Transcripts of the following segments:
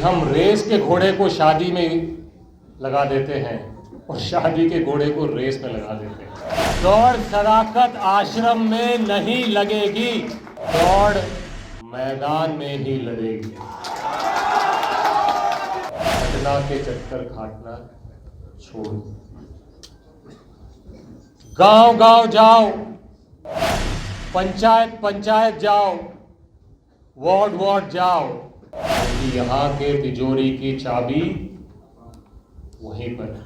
हम रेस के घोड़े को शादी में लगा देते हैं और शादी के घोड़े को रेस में लगा देते हैं। दौड़ सदाकत आश्रम में नहीं लगेगी, दौड़ मैदान में ही लड़ेगी। घटना के चक्कर काटना छोड़, गांव गांव जाओ, पंचायत पंचायत जाओ, वार्ड वार्ड जाओ, क्योंकि यहाँ के तिजोरी की चाबी वहीं पर है।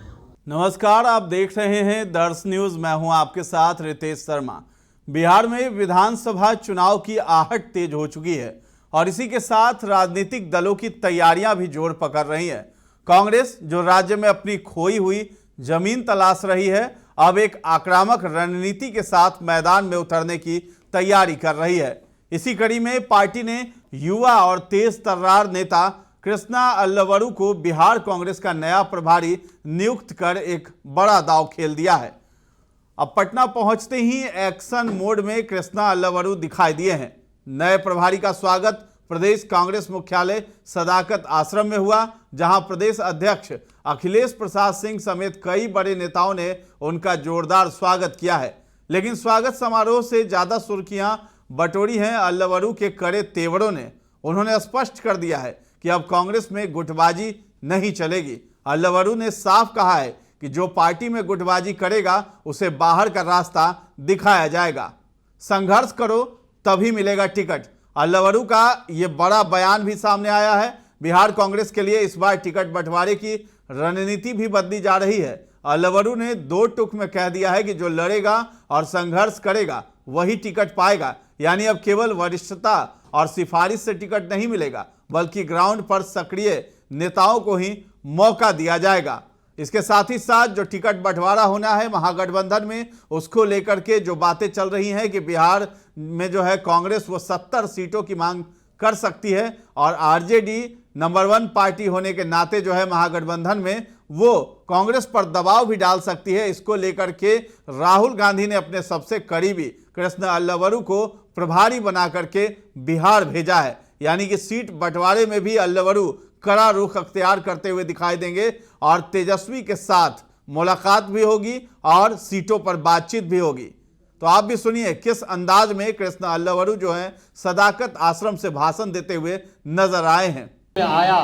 नमस्कार, आप देख रहे हैं दर्श न्यूज। मैं हूं आपके साथ रितेश शर्मा। बिहार में विधानसभा चुनाव की आहट तेज हो चुकी है और इसी के साथ राजनीतिक दलों की तैयारियां भी जोर पकड़ रही है। कांग्रेस, जो राज्य में अपनी खोई हुई जमीन तलाश रही है, अब एक आक्रामक रणनीति के साथ मैदान में उतरने की तैयारी कर रही है। इसी कड़ी में पार्टी ने युवा और तेज तर्रार नेता कृष्णा अल्लवरू को बिहार कांग्रेस का नया प्रभारी नियुक्त कर एक बड़ा दांव खेल दिया है। अब पटना पहुंचते ही एक्शन मोड में कृष्णा अल्लवरू दिखाई दिए हैं। नए प्रभारी का स्वागत प्रदेश कांग्रेस मुख्यालय सदाकत आश्रम में हुआ, जहां प्रदेश अध्यक्ष अखिलेश प्रसाद सिंह समेत कई बड़े नेताओं ने उनका जोरदार स्वागत किया है। लेकिन स्वागत समारोह से ज्यादा सुर्खियां बटोरी हैं अल्लवरू के कड़े तेवरों ने। उन्होंने स्पष्ट कर दिया है कि अब कांग्रेस में गुटबाजी नहीं चलेगी। अल्लवरू ने साफ कहा है कि जो पार्टी में गुटबाजी करेगा उसे बाहर का रास्ता दिखाया जाएगा। संघर्ष करो तभी मिलेगा टिकट। अल्लवरू का यह बड़ा बयान भी सामने आया है। बिहार कांग्रेस के लिए इस बार टिकट बंटवारे की रणनीति भी बदली जा रही है। अल्लवरू ने दो टूक में कह दिया है कि जो लड़ेगा और संघर्ष करेगा वही टिकट पाएगा। यानी अब केवल वरिष्ठता और सिफारिश से टिकट नहीं मिलेगा, बल्कि ग्राउंड पर सक्रिय नेताओं को ही मौका दिया जाएगा। इसके साथ ही साथ जो टिकट बंटवारा होना है महागठबंधन में, उसको लेकर के जो बातें चल रही हैं कि बिहार में जो है कांग्रेस वो 70 सीटों की मांग कर सकती है और आरजेडी नंबर 1 पार्टी होने के नाते जो है महागठबंधन में वो कांग्रेस पर दबाव भी डाल सकती है। इसको लेकर के राहुल गांधी ने अपने सबसे करीबी कृष्णा अल्लवरू को प्रभारी बना करके बिहार भेजा है। यानी कि सीट बंटवारे में भी अल्लवरू कड़ा रुख अख्तियार करते हुए दिखाई देंगे और तेजस्वी के साथ मुलाकात भी होगी और सीटों पर बातचीत भी होगी। तो आप भी सुनिए किस अंदाज में कृष्णा अल्लवरू जो है सदाकत आश्रम से भाषण देते हुए नजर आए हैं। आया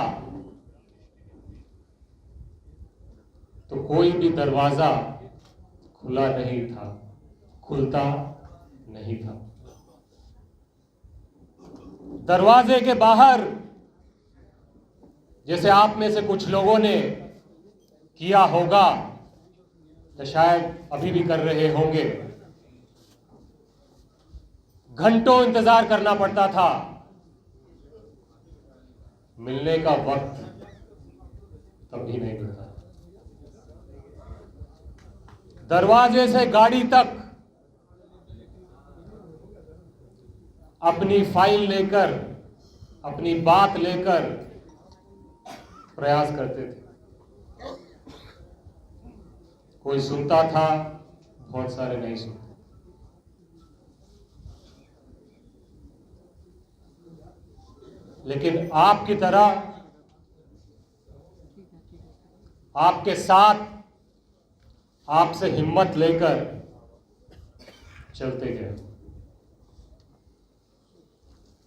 तो कोई भी दरवाजा खुला नहीं था, खुलता नहीं था। दरवाजे के बाहर जैसे आप में से कुछ लोगों ने किया होगा, तो शायद अभी भी कर रहे होंगे, घंटों इंतजार करना पड़ता था। मिलने का वक्त कभी नहीं मिलता। दरवाजे से गाड़ी तक अपनी फाइल लेकर, अपनी बात लेकर प्रयास करते थे। कोई सुनता था, बहुत सारे नहीं सुनते। लेकिन आपकी तरह आपके साथ आपसे हिम्मत लेकर चलते गए।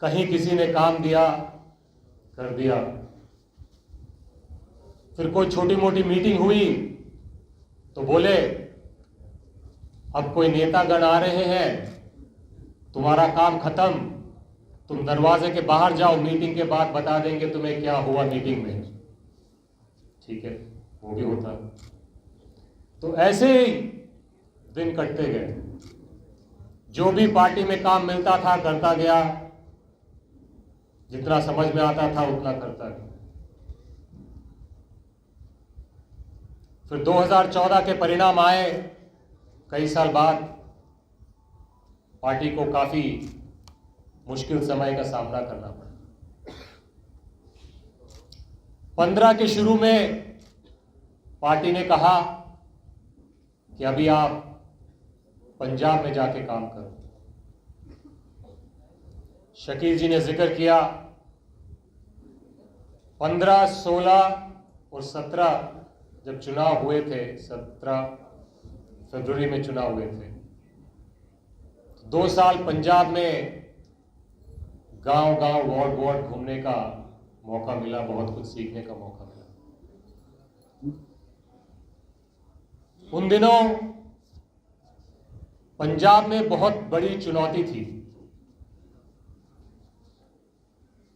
कहीं किसी ने काम दिया, कर दिया। फिर कोई छोटी मोटी मीटिंग हुई तो बोले अब कोई नेतागण आ रहे हैं, तुम्हारा काम खत्म, तुम दरवाजे के बाहर जाओ, मीटिंग के बाद बता देंगे तुम्हें क्या हुआ मीटिंग में। ठीक है, वो भी होता। तो ऐसे ही दिन कटते गए। जो भी पार्टी में काम मिलता था करता गया, जितना समझ में आता था उतना करता गया। फिर 2014 के परिणाम आए। कई साल बाद पार्टी को काफी मुश्किल समय का सामना करना पड़ा। 15 के शुरू में पार्टी ने कहा कि अभी आप पंजाब में जाके काम करो। शकील जी ने जिक्र किया 15, 16 और 17 जब चुनाव हुए थे, 17 फरवरी में चुनाव हुए थे, 2 साल पंजाब में गांव-गांव, वार्ड-वार्ड घूमने का मौका मिला, बहुत कुछ सीखने का मौका मिला। उन दिनों पंजाब में बहुत बड़ी चुनौती थी।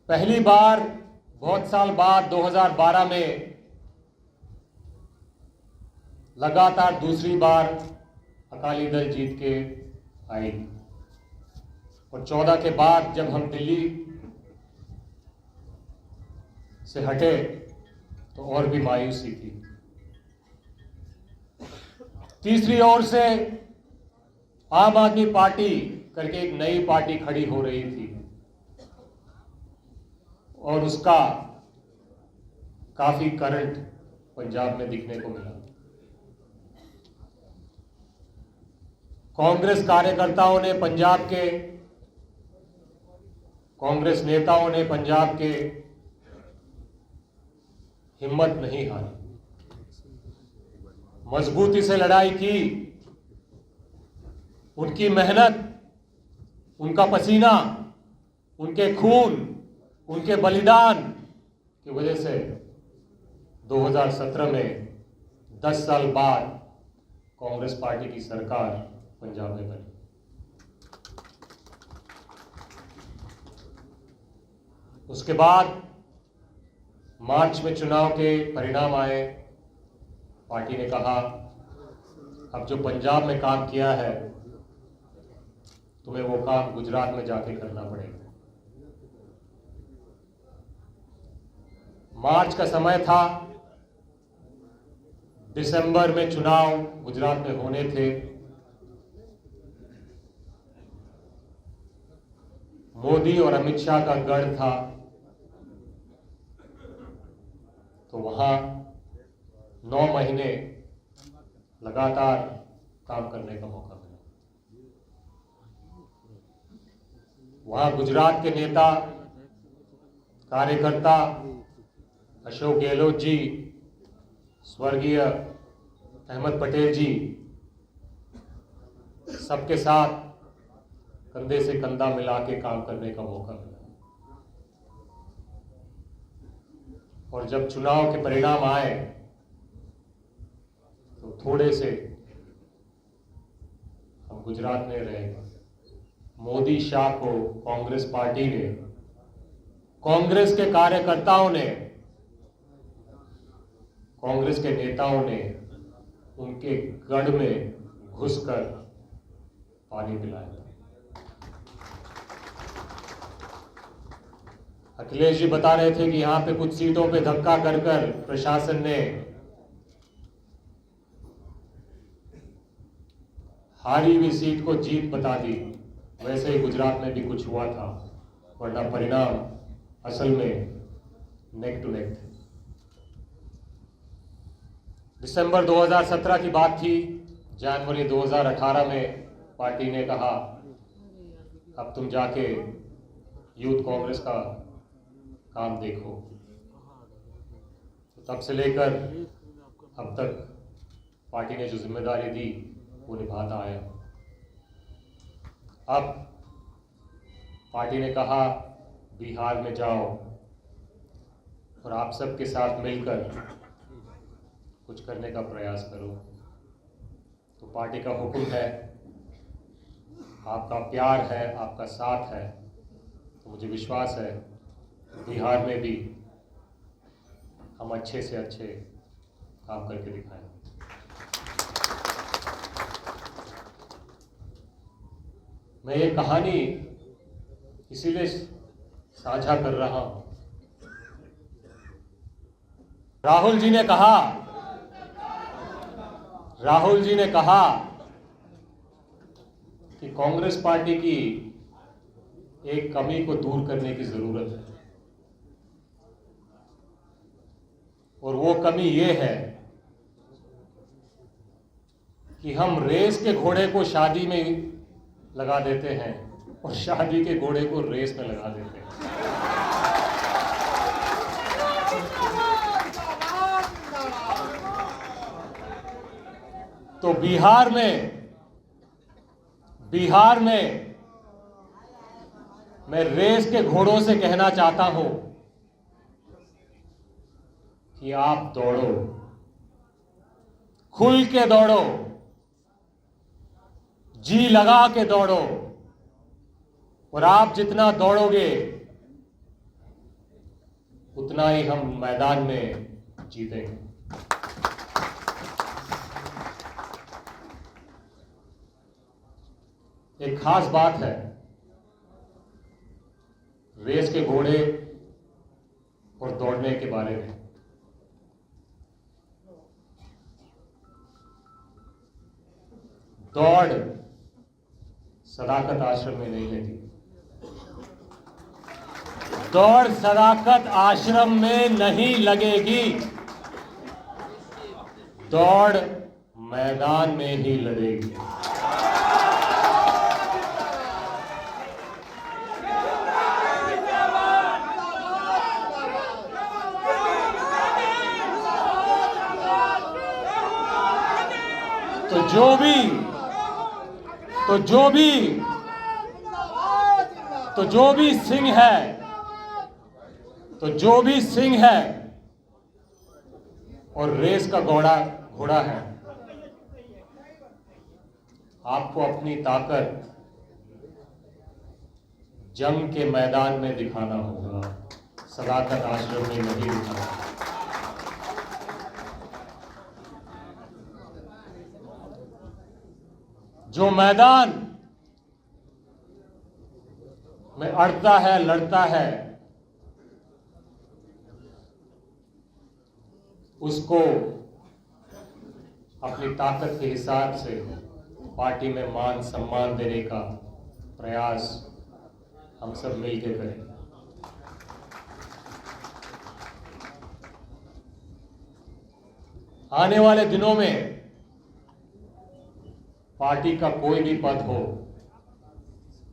पहली बार बहुत साल बाद 2012 में लगातार दूसरी बार अकाली दल जीत के आई, और 14 के बाद जब हम दिल्ली से हटे तो और भी मायूसी थी। तीसरी ओर से आम आदमी पार्टी करके एक नई पार्टी खड़ी हो रही थी और उसका काफी करंट पंजाब में दिखने को मिला। कांग्रेस कार्यकर्ताओं ने पंजाब के, कांग्रेस नेताओं ने पंजाब के हिम्मत नहीं हारी, मजबूती से लड़ाई की। उनकी मेहनत, उनका पसीना, उनके खून, उनके बलिदान की वजह से 2017 में 10 साल बाद कांग्रेस पार्टी की सरकार पंजाब में बनी। उसके बाद मार्च में चुनाव के परिणाम आए। पार्टी ने कहा, अब जो पंजाब में काम किया है तुम्हें वो काम गुजरात में जाके करना पड़ेगा। मार्च का समय था, दिसंबर में चुनाव गुजरात में होने थे। मोदी और अमित शाह का गढ़ था, तो वहां 9 महीने लगातार काम करने का मौका मिला। वहां गुजरात के नेता, कार्यकर्ता अशोक गहलोत जी, स्वर्गीय अहमद पटेल जी, सबके साथ कंधे से कंधा मिला के काम करने का मौका मिला। और जब चुनाव के परिणाम आए तो थोड़े से हम गुजरात में रह गए। मोदी शाह को कांग्रेस पार्टी ने, कांग्रेस के कार्यकर्ताओं ने, कांग्रेस के नेताओं ने उनके गढ़ में घुसकर पानी पिलाया। अखिलेश जी बता रहे थे कि यहां पे कुछ सीटों पे धक्का कर कर प्रशासन ने हारी हुई सीट को जीत बता दी। वैसे ही गुजरात में भी कुछ हुआ था, वरना परिणाम असल में नेक टू नेक थे। दिसंबर 2017 की बात थी। जनवरी 2018 में पार्टी ने कहा, अब तुम जाके यूथ कांग्रेस का काम देखो। तो तब से लेकर अब तक पार्टी ने जो जिम्मेदारी दी वो निभाता आया। अब पार्टी ने कहा, बिहार में जाओ और आप सबके साथ मिलकर कुछ करने का प्रयास करो। तो पार्टी का हुक्म है, आपका प्यार है, आपका साथ है, तो मुझे विश्वास है बिहार में भी हम अच्छे से अच्छे काम करके दिखाएं। मैं ये कहानी इसीलिए साझा कर रहा हूं। राहुल जी ने कहा कि कांग्रेस पार्टी की एक कमी को दूर करने की जरूरत है, और वो कमी ये है कि हम रेस के घोड़े को शादी में लगा देते हैं और शादी के घोड़े को रेस में लगा देते हैं। तो बिहार में मैं रेस के घोड़ों से कहना चाहता हूं कि आप दौड़ो, खुल के दौड़ो, जी लगा के दौड़ो, और आप जितना दौड़ोगे उतना ही हम मैदान में जीतेंगे। एक खास बात है रेस के घोड़े और दौड़ने के बारे में। दौड़ सदाकत आश्रम में नहीं लेती, दौड़ सदाकत आश्रम में नहीं लगेगी, दौड़ मैदान में ही लड़ेगी। तो जो भी सिंह है और रेस का घोड़ा है, आपको अपनी ताकत जंग के मैदान में दिखाना होगा, सदाकत आश्रम में नहीं दिखाना। जो मैदान में अड़ता है, लड़ता है, उसको अपनी ताकत के हिसाब से पार्टी में मान सम्मान देने का प्रयास हम सब मिलकर करें। आने वाले दिनों में पार्टी का कोई भी पद हो,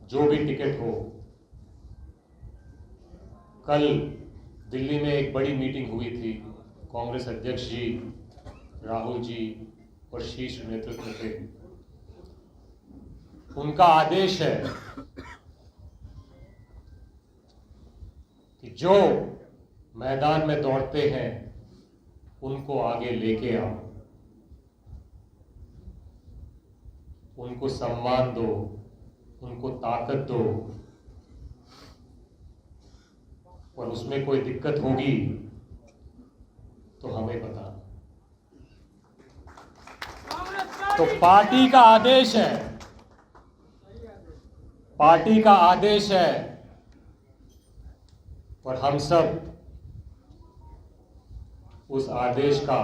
जो भी टिकट हो, कल दिल्ली में एक बड़ी मीटिंग हुई थी, कांग्रेस अध्यक्ष जी, राहुल जी और शीर्ष नेतृत्व थे। उनका आदेश है कि जो मैदान में दौड़ते हैं उनको आगे लेके आओ, उनको सम्मान दो, उनको ताकत दो, और उसमें कोई दिक्कत होगी तो हमें बता। तो पार्टी का आदेश है, और हम सब उस आदेश का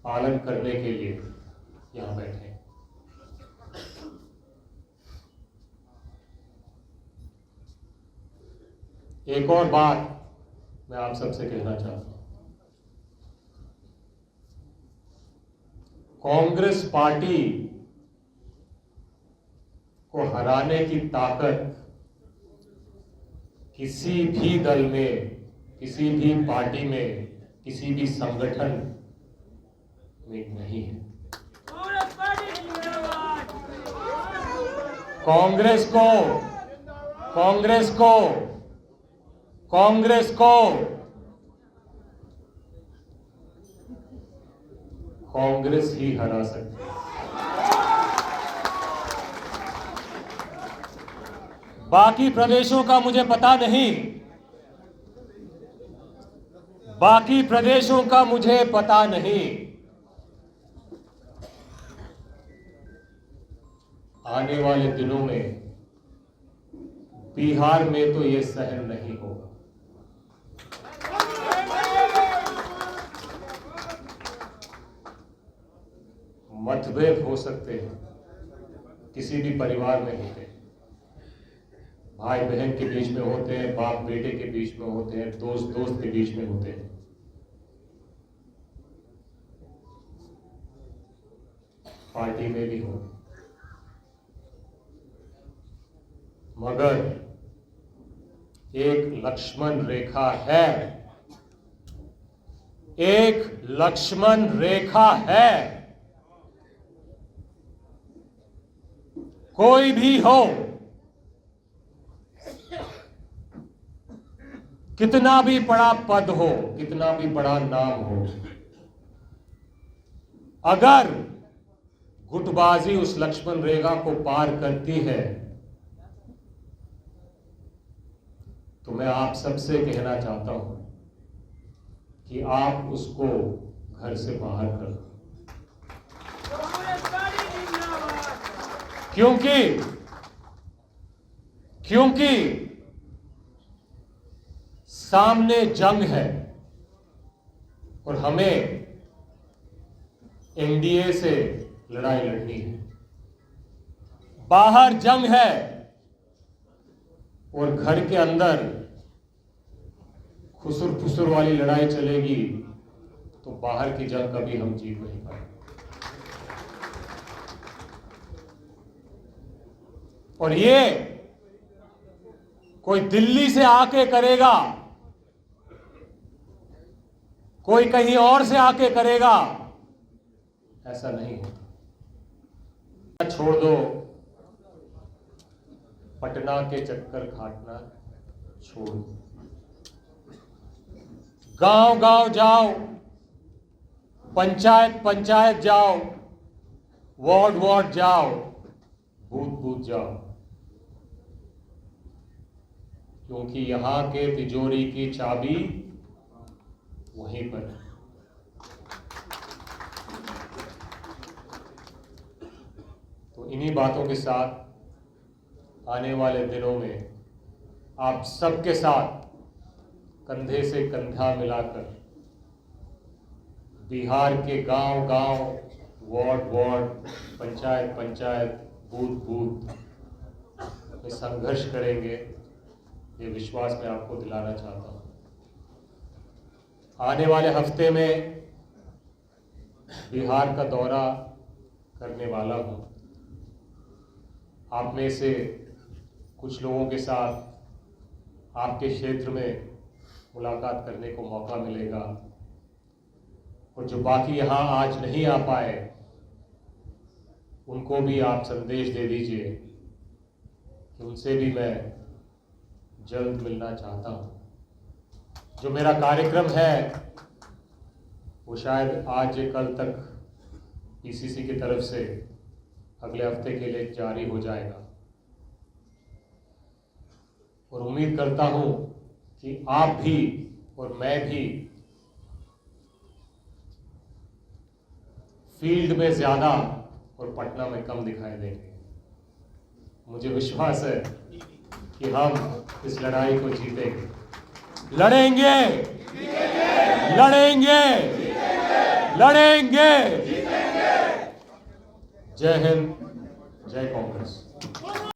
पालन करने के लिए यहां बैठे हैं। एक और बात मैं आप सबसे कहना चाहता हूं। कांग्रेस पार्टी को हराने की ताकत किसी भी दल में, किसी भी पार्टी में, किसी भी संगठन में नहीं है। कांग्रेस ही हरा सकती है। बाकी प्रदेशों का मुझे पता नहीं, आने वाले दिनों में बिहार में तो ये सहन नहीं होगा। मतभेद हो सकते हैं, किसी भी परिवार में होते हैं, भाई बहन के बीच में होते हैं, बाप बेटे के बीच में होते हैं, दोस्त के बीच में होते हैं। पार्टी में भी हो, मगर एक लक्ष्मण रेखा है, कोई भी हो, कितना भी बड़ा पद हो, कितना भी बड़ा नाम हो, अगर गुटबाजी उस लक्ष्मण रेखा को पार करती है तो मैं आप सबसे कहना चाहता हूं कि आप उसको घर से बाहर कर दो। क्योंकि सामने जंग है और हमें एनडीए से लड़ाई लड़नी है। बाहर जंग है और घर के अंदर खुसुर फुसुर वाली लड़ाई चलेगी तो बाहर की जंग कभी हम जीत नहीं पाएंगे। और ये कोई दिल्ली से आके करेगा, कोई कहीं और से आके करेगा, ऐसा नहीं होता। छोड़ दो, पटना के चक्कर काटना छोड़ दो, गांव गांव जाओ, पंचायत पंचायत जाओ, वार्ड वार्ड जाओ, बूथ बूथ जाओ, क्योंकि यहां के तिजोरी की चाबी वहीं पर है। तो इन्हीं बातों के साथ आने वाले दिनों में आप सबके साथ कंधे से कंधा मिलाकर बिहार के गांव गांव, ward ward, panchayat panchayat, booth booth में संघर्ष करेंगे, ये विश्वास मैं आपको दिलाना चाहता हूं। आने वाले हफ्ते में बिहार का दौरा करने वाला हूं। आप में से कुछ लोगों के साथ आपके क्षेत्र में मुलाकात करने को मौका मिलेगा और जो बाकी यहाँ आज नहीं आ पाए उनको भी आप संदेश दे दीजिए कि उनसे भी मैं जल्द मिलना चाहता हूँ। जो मेरा कार्यक्रम है वो शायद आज या कल तक पीसीसी की तरफ से अगले हफ्ते के लिए जारी हो जाएगा और उम्मीद करता हूँ कि आप भी और मैं भी फील्ड में ज्यादा और पटना में कम दिखाई देंगे। मुझे विश्वास है कि हम इस लड़ाई को जीतेंगे, लड़ेंगे, लड़ेंगे, लड़ेंगे। जय हिंद, जय कांग्रेस।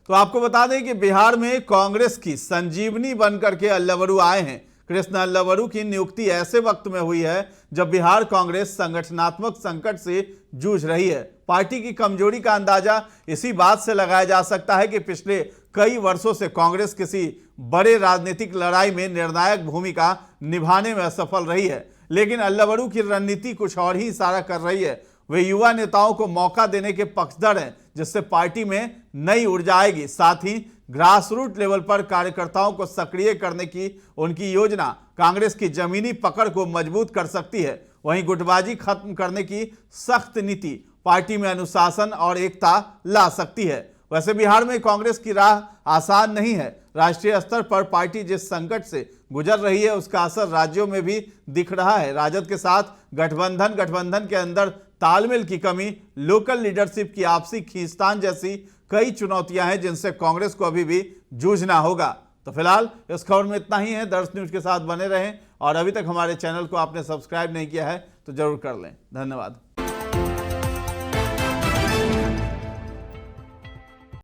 तो आपको बता दें कि बिहार में कांग्रेस की संजीवनी बनकर के अल्लावरू आए हैं। कृष्ण अल्लावरू की नियुक्ति ऐसे वक्त में हुई है जब बिहार कांग्रेस संगठनात्मक संकट से जूझ रही है। पार्टी की कमजोरी का अंदाजा इसी बात से लगाया जा सकता है कि पिछले कई वर्षों से कांग्रेस किसी बड़े राजनीतिक लड़ाई में निर्णायक भूमिका निभाने में असफल रही है। लेकिन अल्लावरू की रणनीति कुछ और ही इशारा कर रही है। वे युवा नेताओं को मौका देने के पक्षधर हैं, जिससे पार्टी में नई ऊर्जा आएगी। साथ ही ग्रास रूट लेवल पर कार्यकर्ताओं को सक्रिय करने की उनकी योजना कांग्रेस की जमीनी पकड़ को मजबूत कर सकती है। वहीं गुटबाजी खत्म करने की सख्त नीति पार्टी में अनुशासन और एकता ला सकती है। वैसे बिहार में कांग्रेस की राह आसान नहीं है। राष्ट्रीय स्तर पर पार्टी जिस संकट से गुजर रही है उसका असर राज्यों में भी दिख रहा है। राजद के साथ गठबंधन के अंदर तालमेल की कमी, लोकल लीडरशिप की आपसी खींचतान जैसी कई चुनौतियां हैं जिनसे कांग्रेस को अभी भी जूझना होगा। तो फिलहाल इस खबर में इतना ही है। दर्श न्यूज के साथ बने रहें और अभी तक हमारे चैनल को आपने सब्सक्राइब नहीं किया है तो जरूर कर लें। धन्यवाद।